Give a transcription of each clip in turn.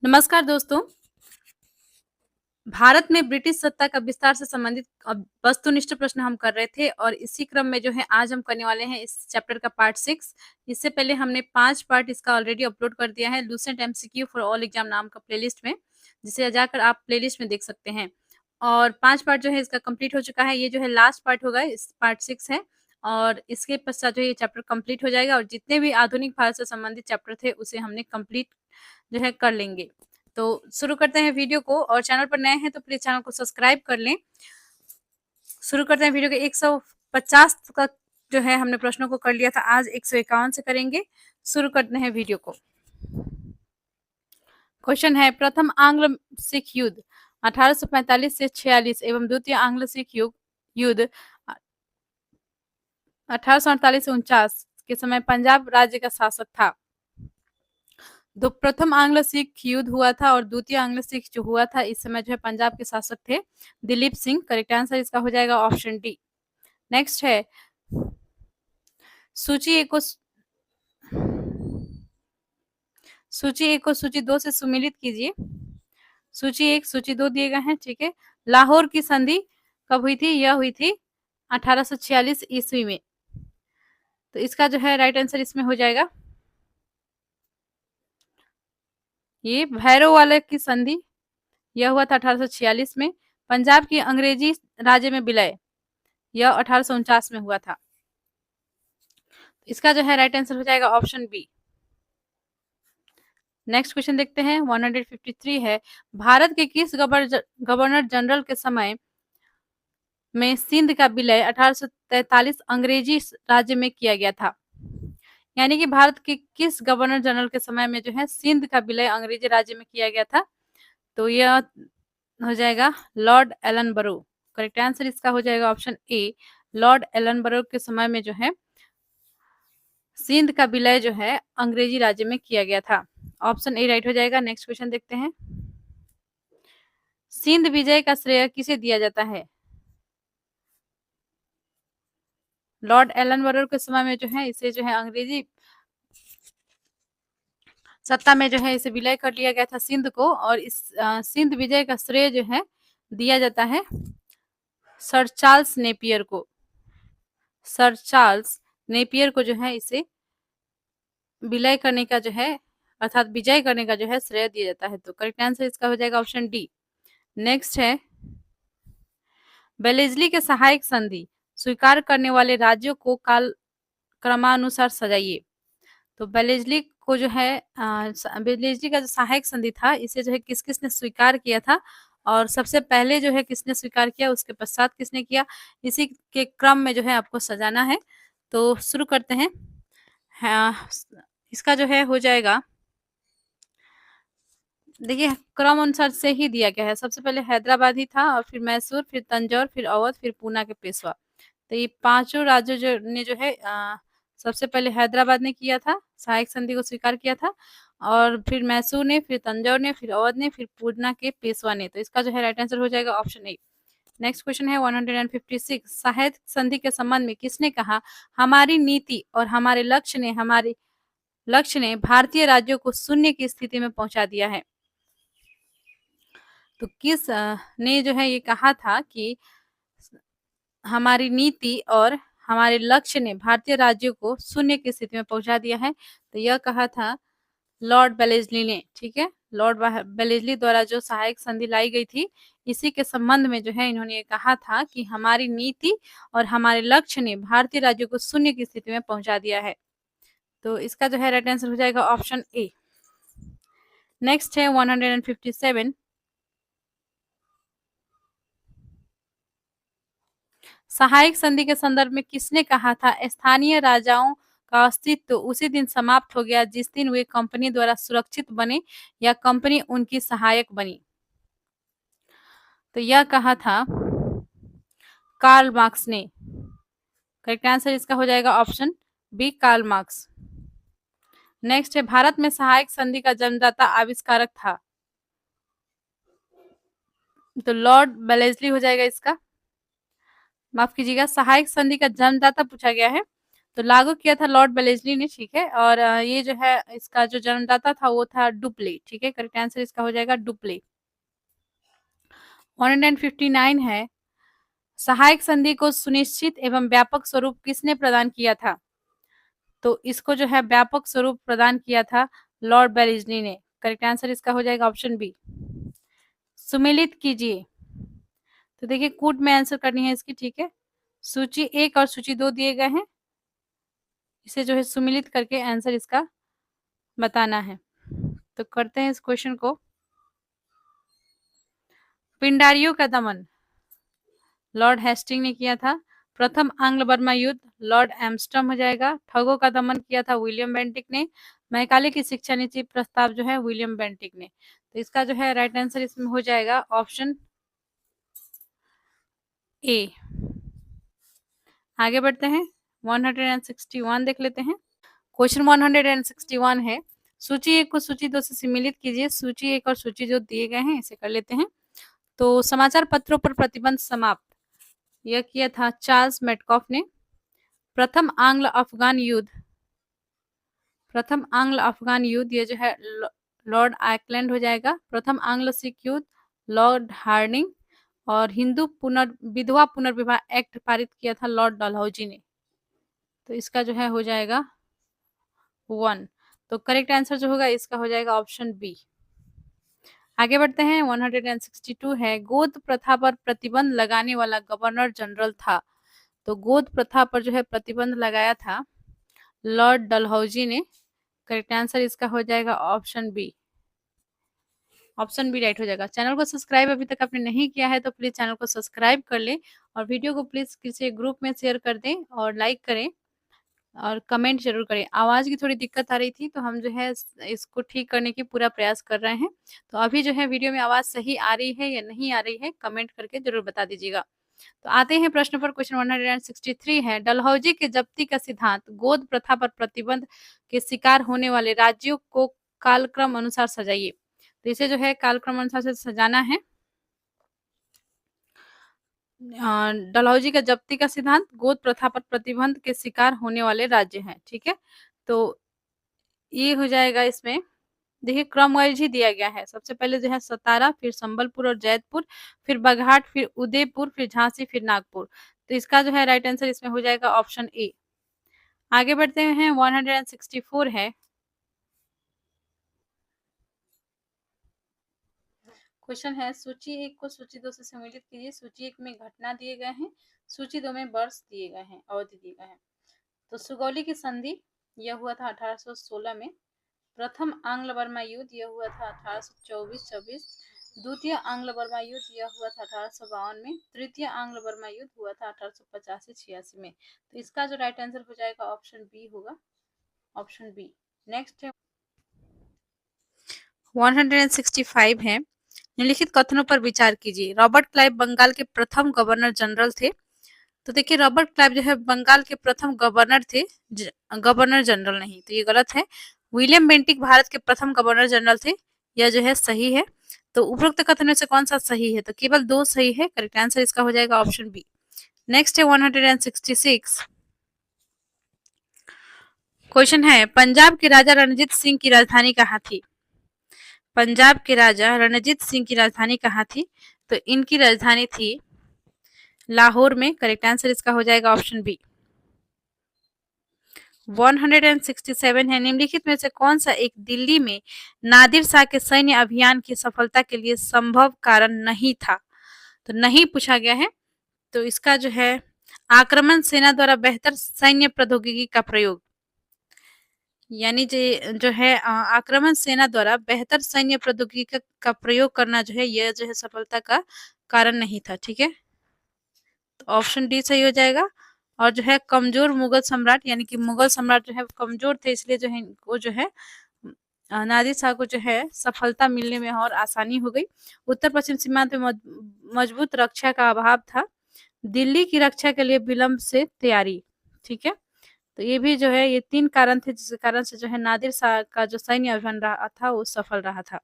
नमस्कार दोस्तों। भारत में ब्रिटिश सत्ता का विस्तार से संबंधित वस्तुनिष्ठ प्रश्न हम कर रहे थे और इसी क्रम में जो है आज हम करने वाले हैं इस चैप्टर का पार्ट 6। इससे पहले हमने 5 पार्ट इसका ऑलरेडी अपलोड कर दिया है Lucent MCQ for all exam नाम का प्लेलिस्ट में, जिसे जाकर आप प्लेलिस्ट में देख सकते हैं। और 5 पार्ट जो है इसका कंप्लीट हो चुका है। ये जो है लास्ट पार्ट होगा, इस पार्ट 6 है और इसके पश्चात जो है ये चैप्टर कंप्लीट हो जाएगा और जितने भी आधुनिक भारत से संबंधित चैप्टर थे उसे हमने कंप्लीट जो है कर लेंगे। तो शुरू करते हैं वीडियो को, और चैनल पर नए हैं तो प्लीज चैनल को सब्सक्राइब कर लें। शुरू करते हैं वीडियो के 150 का जो है हमने प्रश्नों को कर लिया था, आज 151 से करेंगे। शुरू करते हैं वीडियो को। क्वेश्चन है, प्रथम आंग्ल सिख युद्ध 1845 से 46 एवं द्वितीय आंग्ल सिख युद्ध 1848 से 49 के समय पंजाब राज्य का शासक था। तो प्रथम आंग्ल सिख युद्ध हुआ था और द्वितीय आंग्ल सिख जो हुआ था इस समय जो है पंजाब के शासक थे दिलीप सिंह। करेक्ट आंसर इसका हो जाएगा ऑप्शन डी। नेक्स्ट है, सूची एक को सूची 2 से सुमिलित कीजिए। सूची 1 सूची 2 दिए गए हैं, ठीक है। लाहौर की संधि कब हुई थी? यह हुई थी 1846 ईस्वी में। तो इसका जो है राइट आंसर इसमें हो जाएगा ये भैरव वाले की संधि, यह हुआ था 1846 में। पंजाब की अंग्रेजी राज्य में विलय, यह 1849 में हुआ था। इसका जो है राइट आंसर हो जाएगा ऑप्शन बी। नेक्स्ट क्वेश्चन देखते हैं, 153 है, भारत के किस गवर्नर जनरल के समय में सिंध का विलय 1843 अंग्रेजी राज्य में किया गया था? यानी कि भारत के किस गवर्नर जनरल के समय में जो है सिंध का विलय अंग्रेजी राज्य में किया गया था? तो यह हो जाएगा लॉर्ड एलनबरो। करेक्ट आंसर इसका हो जाएगा ऑप्शन ए। लॉर्ड एलनबरो के समय में जो है सिंध का विलय जो है अंग्रेजी राज्य में किया गया था। ऑप्शन ए राइट हो जाएगा। नेक्स्ट क्वेश्चन देखते हैं, सिंध विजय का श्रेय किसे दिया जाता है? लॉर्ड एलनबरो के समय में जो है इसे जो है अंग्रेजी सत्ता में जो है इसे विलय कर लिया गया था सिंध को, और इस सिंध विजय का श्रेय जो है दिया जाता है सर चार्ल्स नेपियर को। सर चार्ल्स नेपियर को जो है इसे विलय करने का जो है अर्थात विजय करने का जो है श्रेय दिया जाता है। तो करेक्ट आंसर इसका हो जाएगा ऑप्शन डी। नेक्स्ट है, बेलेजली के सहायक संधि स्वीकार करने वाले राज्यों को काल क्रमानुसार सजाइए। तो बेलेजली को जो है बेलेजली का जो सहायक संधि था इसे जो है किस किसने स्वीकार किया था और सबसे पहले जो है किसने स्वीकार किया, उसके पश्चात किसने किया, इसी के क्रम में जो है आपको सजाना है। तो शुरू करते हैं। हाँ, इसका जो है हो जाएगा, देखिए क्रम अनुसार से ही दिया गया है। सबसे पहले हैदराबाद ही था और फिर मैसूर, फिर तंजौर, फिर अवध, फिर पूना के पेशवा। तो ये पांचों राज्यों ने जो है सबसे पहले हैदराबाद ने किया था, सहायक संधि को स्वीकार किया था, और फिर मैसूर ने, फिर तंजौर ने, फिर अवध ने, फिर पूना के पेशवा ने। तो इसका जो है राइट आंसर हो जाएगा ऑप्शन ए। नेक्स्ट क्वेश्चन है 156, सहायक संधि के संबंध में किसने कहा, हमारी नीति और हमारे लक्ष्य ने भारतीय राज्यों को शून्य की स्थिति में पहुंचा दिया है? तो किस ने जो है ये कहा था कि हमारी नीति और हमारे लक्ष्य ने भारतीय राज्यों को शून्य की स्थिति में पहुंचा दिया है? तो यह कहा था लॉर्ड बेलेजली ने, ठीक है। लॉर्ड बेलेजली द्वारा जो सहायक संधि लाई गई थी इसी के संबंध में जो है इन्होंने ये कहा था कि हमारी नीति और हमारे लक्ष्य ने भारतीय राज्यों को शून्य की स्थिति में पहुंचा दिया है। तो इसका जो है राइट आंसर हो जाएगा ऑप्शन ए। नेक्स्ट है 157, सहायक संधि के संदर्भ में किसने कहा था स्थानीय राजाओं का अस्तित्व उसी दिन समाप्त हो गया जिस दिन वे कंपनी द्वारा सुरक्षित बने या कंपनी उनकी सहायक बनी? तो यह कहा था कार्ल मार्क्स ने। करेक्ट आंसर इसका हो जाएगा option B, Karl Marx. Next है, भारत में सहायक संधि का जन्मदाता आविष्कारक था? तो लॉर्ड बेलेजली हो जाएगा इसका। माफ कीजिएगा, सहायक संधि का जन्मदाता पूछा गया है तो लागू किया था लॉर्ड वेलेस्ली ने, ठीक है। और ये जो है इसका जो जन्मदाता था वो था डुप्ले, ठीक है। करेक्ट आंसर इसका हो जाएगा डुप्ले। 159 है, सहायक संधि को सुनिश्चित एवं व्यापक स्वरूप किसने प्रदान किया था? तो इसको जो है व्यापक स्वरूप प्रदान किया था लॉर्ड वेलेस्ली ने। करेक्ट आंसर इसका हो जाएगा ऑप्शन बी। सुमेलित कीजिए। तो देखिए कूट में आंसर करनी है इसकी, ठीक है। सूची 1 और सूची 2 दिए गए हैं, इसे जो है सुमिलित करके आंसर इसका बताना है। तो करते हैं इस क्वेश्चन को। पिंडारियों का दमन लॉर्ड हेस्टिंग ने किया था। प्रथम आंग्ल बर्मा युद्ध लॉर्ड एम्स्टर्म हो जाएगा। ठगों का दमन किया था विलियम बेंटिक ने। मैकाले की शिक्षा नीति प्रस्ताव जो है विलियम बेंटिक ने। तो इसका जो है राइट आंसर इसमें हो जाएगा ऑप्शन ए। आगे बढ़ते हैं, 161 देख लेते हैं। क्वेश्चन 161 है, सूची 1 को सूची 2 से सम्मिलित कीजिए। सूची 1 और सूची जो दिए गए हैं इसे कर लेते हैं। तो समाचार पत्रों पर प्रतिबंध समाप्त यह किया था चार्ल्स मेटकॉफ ने। प्रथम आंग्ल अफगान युद्ध, प्रथम आंग्ल अफगान युद्ध ये जो है लॉर्ड आकलैंड हो जाएगा। प्रथम आंग्ल सिख युद्ध लॉर्ड हार्डिंग। और हिंदू विधवा पुनर्विवाह एक्ट पारित किया था लॉर्ड डलहौजी ने। तो इसका जो है हो जाएगा 1। तो करेक्ट आंसर जो होगा इसका हो जाएगा ऑप्शन बी। आगे बढ़ते हैं, 162 है, गोद प्रथा पर प्रतिबंध लगाने वाला गवर्नर जनरल था। तो गोद प्रथा पर जो है प्रतिबंध लगाया था लॉर्ड डलहौजी ने। करेक्ट आंसर इसका हो जाएगा option B. Option B right हो जाएगा। चैनल को सब्सक्राइब अभी तक आपने नहीं किया है तो प्लीज चैनल को सब्सक्राइब कर ले और वीडियो को प्लीज किसी ग्रुप में शेयर कर दें और लाइक करें और कमेंट जरूर करें। आवाज़ की थोड़ी दिक्कत आ रही थी तो हम जो है इसको ठीक करने की पूरा प्रयास कर रहे हैं। तो अभी जो है वीडियो में आवाज़ सही आ रही है या नहीं आ रही है कमेंट करके जरूर बता दीजिएगा। तो आते हैं प्रश्न पर। क्वेश्चन 163 है, डलहौजी के जब्ती का सिद्धांत गोद प्रथा पर प्रतिबंध के शिकार होने वाले राज्यों को कालक्रम अनुसार सजाइए। तो इसे जो है कालक्रम अनुसार से सजाना है। डलहौजी का जब्ती का सिद्धांत गोद प्रथा पर प्रतिबंध के शिकार होने वाले राज्य हैं, ठीक है। तो ये हो जाएगा इसमें, देखिए क्रम वाइज ही दिया गया है। सबसे पहले जो है सतारा, फिर संबलपुर और जैतपुर, फिर बघाट, फिर उदयपुर, फिर झांसी, फिर नागपुर। तो इसका जो है राइट आंसर इसमें हो जाएगा ऑप्शन ए। आगे बढ़ते हैं, 164 है। क्वेश्चन है, सूची 1 को सूची 2 से सम्मिलित कीजिए। सूची 1 में घटना दिए गए हैं, सूची 2 में वर्ष दिए गए हैं, अवधि दिए गए हैं। तो सुगौली की संधि यह हुआ था 1816 में। प्रथम आंग्ल बर्मा युद्ध यह हुआ था 1824-26। द्वितीय आंग्ल बर्मा युद्ध यह हुआ था 1852 में। तृतीय आंग्ल बर्मा युद्ध हुआ था 1885-86 में। तो इसका जो राइट आंसर हो जाएगा ऑप्शन बी होगा, ऑप्शन बी। नेक्स्ट है 165 है, निम्नलिखित कथनों पर विचार कीजिए। रॉबर्ट क्लाइव बंगाल के प्रथम गवर्नर जनरल थे। तो देखिए रॉबर्ट क्लाइव जो है बंगाल के प्रथम गवर्नर थे, गवर्नर जनरल नहीं, तो ये गलत है। विलियम बेंटिक भारत के प्रथम गवर्नर जनरल थे, यह जो है सही है। तो उपरोक्त कथन में से कौन सा सही है? तो केवल 2 सही है। करेक्ट आंसर इसका हो जाएगा ऑप्शन बी। नेक्स्ट है 166। क्वेश्चन है, पंजाब के राजा रणजीत सिंह की राजधानी कहाँ थी? पंजाब के राजा रणजीत सिंह की राजधानी कहाँ थी? तो इनकी राजधानी थी लाहौर में। करेक्ट आंसर इसका हो जाएगा ऑप्शन बी। 167 है, निम्नलिखित में से कौन सा एक दिल्ली में नादिर शाह के सैन्य अभियान की सफलता के लिए संभव कारण नहीं था? तो नहीं पूछा गया है। तो इसका जो है आक्रमण सेना द्वारा बेहतर सैन्य प्रौद्योगिकी का प्रयोग, यानी जो है आक्रमण सेना द्वारा बेहतर सैन्य प्रौद्योगिकी का प्रयोग करना जो है यह जो है सफलता का कारण नहीं था, ठीक है। तो ऑप्शन डी सही हो जाएगा। और जो है कमजोर मुगल सम्राट, यानी कि मुगल सम्राट जो है कमजोर थे, इसलिए जो है इनको जो है नादिर शाह को जो है सफलता मिलने में और आसानी हो गई। उत्तर पश्चिम सीमांत में मजबूत रक्षा का अभाव था। दिल्ली की रक्षा के लिए विलंब से तैयारी, ठीक है। तो ये भी जो है ये 3 कारण थे जिसके कारण से जो है नादिर शाह का जो सैन्य अभियान रहा था वो सफल रहा था।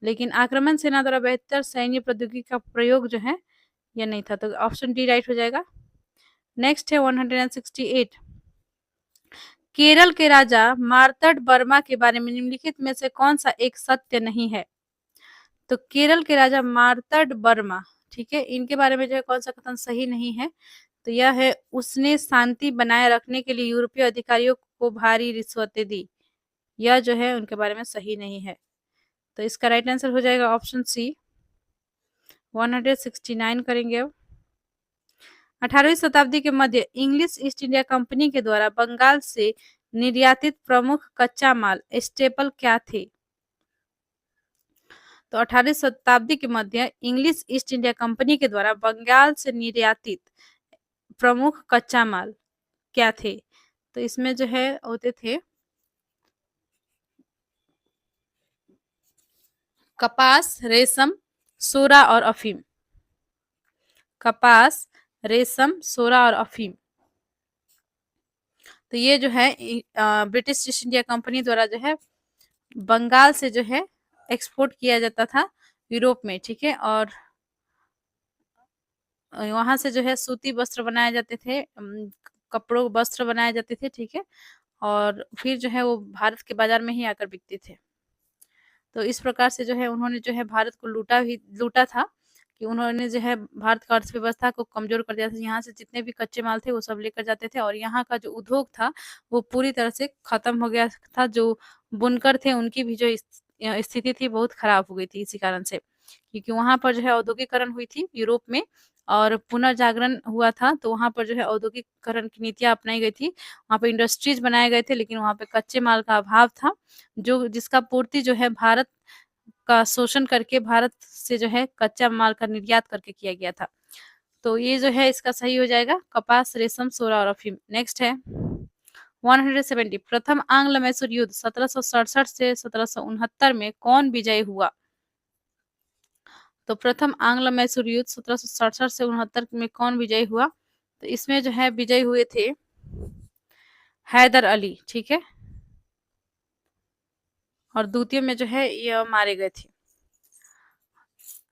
लेकिन आक्रमण सेना द्वारा बेहतर सैन्य प्रौद्योगिकी का प्रयोग जो है ये नहीं था। तो ऑप्शन डी राइट हो जाएगा। नेक्स्ट है 168। केरल के राजा मार्तंड वर्मा के बारे में निम्नलिखित में से कौन सा एक सत्य नहीं है? तो केरल के राजा मार्तंड वर्मा, ठीक है, इनके बारे में जो है कौन सा कथन सही नहीं है? तो यह है, उसने शांति बनाए रखने के लिए यूरोपीय अधिकारियों को भारी रिश्वतें दी। यह जो है उनके बारे में सही नहीं है। तो इसका राइट आंसर हो जाएगा ऑप्शन सी। 169 करेंगे अब। 18वीं शताब्दी के मध्य इंग्लिश ईस्ट इंडिया कंपनी के द्वारा बंगाल से निर्यातित प्रमुख कच्चा माल स्टेपल क्या थे? तो 18वीं शताब्दी के मध्य इंग्लिश ईस्ट इंडिया कंपनी के द्वारा बंगाल से निर्यातित प्रमुख कच्चा माल क्या थे? तो इसमें जो है होते थे कपास, रेशम, सोरा और अफीम। कपास, रेशम, सोरा और अफीम। तो ये जो है ब्रिटिश ईस्ट इंडिया कंपनी द्वारा जो है बंगाल से जो है एक्सपोर्ट किया जाता था यूरोप में, ठीक है। और वहां से जो है सूती वस्त्र बनाए जाते थे, कपड़ों वस्त्र बनाए जाते थे, ठीक है। और फिर जो है वो भारत के बाजार में ही आकर बिकते थे। तो इस प्रकार से जो है उन्होंने जो है भारत को लूटा था, कि उन्होंने जो है भारत का अर्थव्यवस्था को कमजोर कर दिया था। यहाँ से जितने भी कच्चे माल थे वो सब लेकर जाते थे, और यहाँ का जो उद्योग था वो पूरी तरह से खत्म हो गया था। जो बुनकर थे उनकी भी जो स्थिति थी बहुत खराब हो गई थी इसी कारण से, क्योंकि वहां पर जो है औद्योगिकरण हुई थी यूरोप में, और पुनर्जागरण हुआ था। तो वहां पर जो है औद्योगिकरण की नीतियां अपनाई गई थी, वहां पर इंडस्ट्रीज बनाए गए थे, लेकिन वहां पे कच्चे माल का अभाव था, जो जिसका पूर्ति जो है भारत का शोषण करके भारत से जो है कच्चा माल का निर्यात करके किया गया था। तो ये जो है इसका सही हो जाएगा कपास, रेशम, सोरा और अफीम। नेक्स्ट है 170। प्रथम आंग्ल मैसूर युद्ध 1767 से 1769 में कौन विजयी हुआ? तो प्रथम आंग्ल मैसूर युद्ध 1767 से 69 में कौन विजयी हुआ? तो इसमें जो है विजयी हुए थे हैदर अली, ठीक है। और द्वितीय में जो है ये मारे गए थे।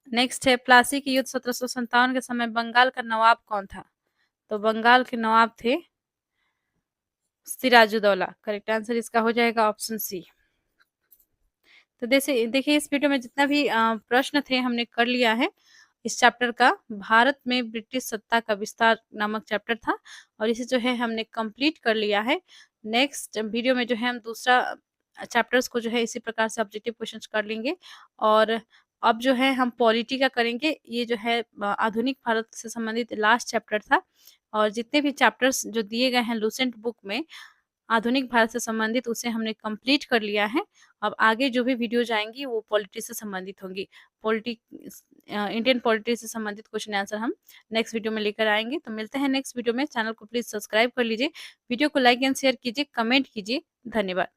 नेक्स्ट है प्लासी के युद्ध 1757 के समय बंगाल का नवाब कौन था? तो बंगाल के नवाब थे सिराजुद्दौला। करेक्ट आंसर इसका हो जाएगा ऑप्शन सी। तो देखिए इस वीडियो में जितना भी प्रश्न थे हमने कर लिया है इस चैप्टर का। भारत में ब्रिटिश सत्ता का विस्तार नामक चैप्टर था, और इसे जो है हमने कंप्लीट कर लिया है। नेक्स्ट वीडियो में जो है हम दूसरा चैप्टर्स को जो है इसी प्रकार से ऑब्जेक्टिव क्वेश्चंस कर लेंगे। और अब जो है हम पॉलिटी का करेंगे। ये जो है आधुनिक भारत से संबंधित लास्ट चैप्टर था, और जितने भी चैप्टर्स जो दिए गए हैं लूसेंट बुक में आधुनिक भारत से संबंधित उसे हमने कंप्लीट कर लिया है। अब आगे जो भी वीडियोज आएंगी वो पॉलिटी से संबंधित होंगी। पॉलिटी इंडियन पॉलिटी से संबंधित क्वेश्चन आंसर हम नेक्स्ट वीडियो में लेकर आएंगे। तो मिलते हैं नेक्स्ट वीडियो में। चैनल को प्लीज सब्सक्राइब कर लीजिए, वीडियो को लाइक एंड शेयर कीजिए, कमेंट कीजिए। धन्यवाद।